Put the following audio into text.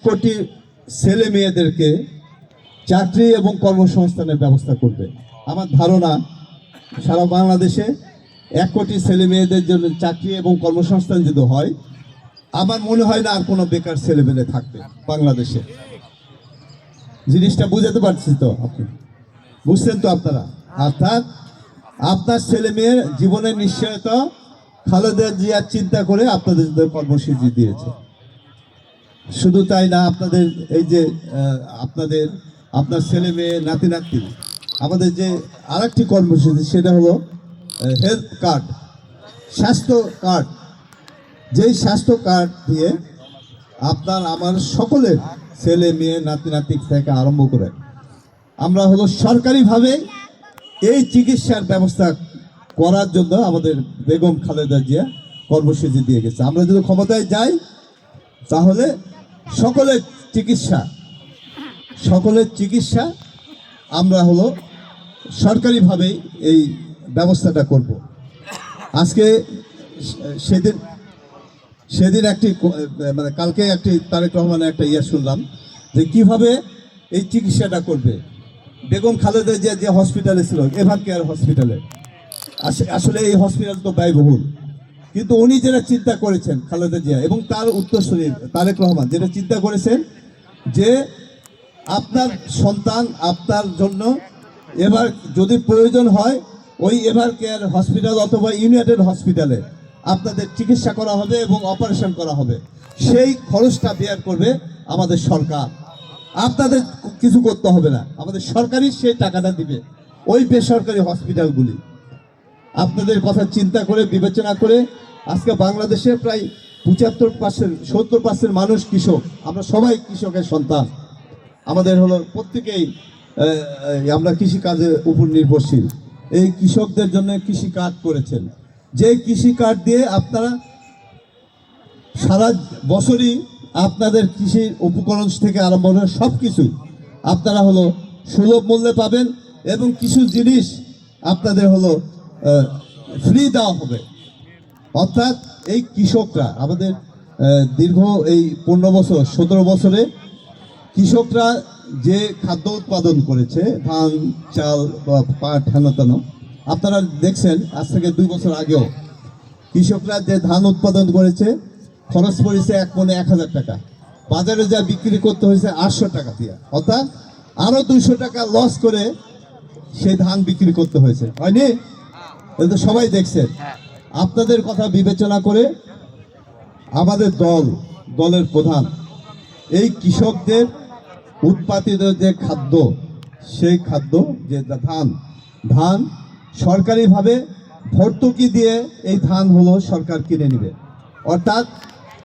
কোটি ছেলে মেয়েদেরকে চাকরি এবং কর্মসংস্থানের ব্যবস্থা করবে। আমার ধারণা সারা বাংলাদেশে 1 কোটি ছেলে মেয়েদের জন্য চাকরি এবং কর্মসংস্থান যদি হয়, আমার মনে হয় না আর কোনো বেকার ছেলেমেয়ে থাকবে বাংলাদেশে। জিনিসটা বুঝাতে পারছি তো? আপনি বুঝছেন তো? আপনারা অর্থাৎ আপনার ছেলে মেয়ের জীবনের নিশ্চয়তা খালেদা জিয়ার চিন্তা করে আপনাদের কর্মসূচি দিয়েছে। শুধু তাই না, আপনাদের এই যে আপনার ছেলে মেয়ে নাতি নাতি, আমাদের যে আরেকটি কর্মসূচি সেটা হলো হেলথ কার্ড, স্বাস্থ্য কার্ড। যেই স্বাস্থ্য কার্ড দিয়ে আপনার আমার সকলের ছেলে মেয়ে নাতি নাতি থেকে আরম্ভ করে আমরা হলো সরকারিভাবে এই চিকিৎসার ব্যবস্থা করার জন্য আমাদের বেগম খালেদা জিয়া কর্মসূচি দিয়ে গেছে। আমরা যদি ক্ষমতায় যাই তাহলে সকলের চিকিৎসা আমরা হলো সরকারিভাবেই এই ব্যবস্থাটা করব। আজকে সেদিন একটি মানে কালকে একটি তারেক রহমানের একটা শুনলাম যে কিভাবে এই চিকিৎসাটা করবে। বেগম খালেদা জিয়া যে হসপিটালে ছিল, এভার কেয়ার হসপিটালে, আসলে এই হসপিটাল তো ব্যয়বহুল, কিন্তু উনি যেটা চিন্তা করেছেন খালেদা জিয়া এবং তার উত্তরসূরি তারেক রহমান যেটা চিন্তা করেছেন যে আপনার সন্তান আপনার জন্য এবার যদি প্রয়োজন হয় ওই এভার কেয়ার হসপিটাল অথবা ইউনাইটেড হসপিটালে আপনাদের চিকিৎসা করা হবে এবং অপারেশন করা হবে। সেই খরচটা বেয়ার করবে আমাদের সরকার, আপনাদের কিছু করতে হবে না, আমাদের সরকারই সেই টাকাটা দিবে ওই বেসরকারি হসপিটালগুলি। আপনাদের কথা চিন্তা করে বিবেচনা করে আজকে বাংলাদেশে প্রায় 75% মানুষ কৃষক, আমরা সবাই কৃষকের সন্তান। আমাদের হলো প্রত্যেকেই আমরা কৃষিকাজের উপর নির্ভরশীল। এই কৃষকদের জন্য কৃষি কার্ড করেছেন, যে কৃষি কার্ড দিয়ে আপনারা সারা বছরই আপনাদের কৃষি উপকরণ থেকে আরম্ভ করে সব কিছু আপনারা হলো সুলভ মূল্যে পাবেন এবং কিছু জিনিস আপনাদের হলো ফ্রি দেওয়া হবে। অর্থাৎ এই কৃষকরা আমাদের দীর্ঘ এই 15 বছর 17 বছরে কৃষকরা যে খাদ্য উৎপাদন করেছে, ধান চাল বা পাট হেনতেন, আপনারা দেখছেন আজ থেকে 2 বছর আগেও কৃষকরা যে ধান উৎপাদন করেছে খরচ পড়েছে 1 মণে 1000 টাকা, বাজারে যা বিক্রি করতে হয়েছে 800 টাকা দিয়ে, অর্থাৎ আরো 200 টাকা লস করে সেই ধান বিক্রি করতে হয়েছে, হয়নি? এটা সবাই দেখছেন। আপনাদের কথা বিবেচনা করে আমাদের দলের প্রধান এই কৃষকদের উৎপাদিত যে খাদ্য, সেই খাদ্য যে ধান সরকারিভাবে ভর্তুকি দিয়ে এই ধান হলো সরকার কিনে নেবে। অর্থাৎ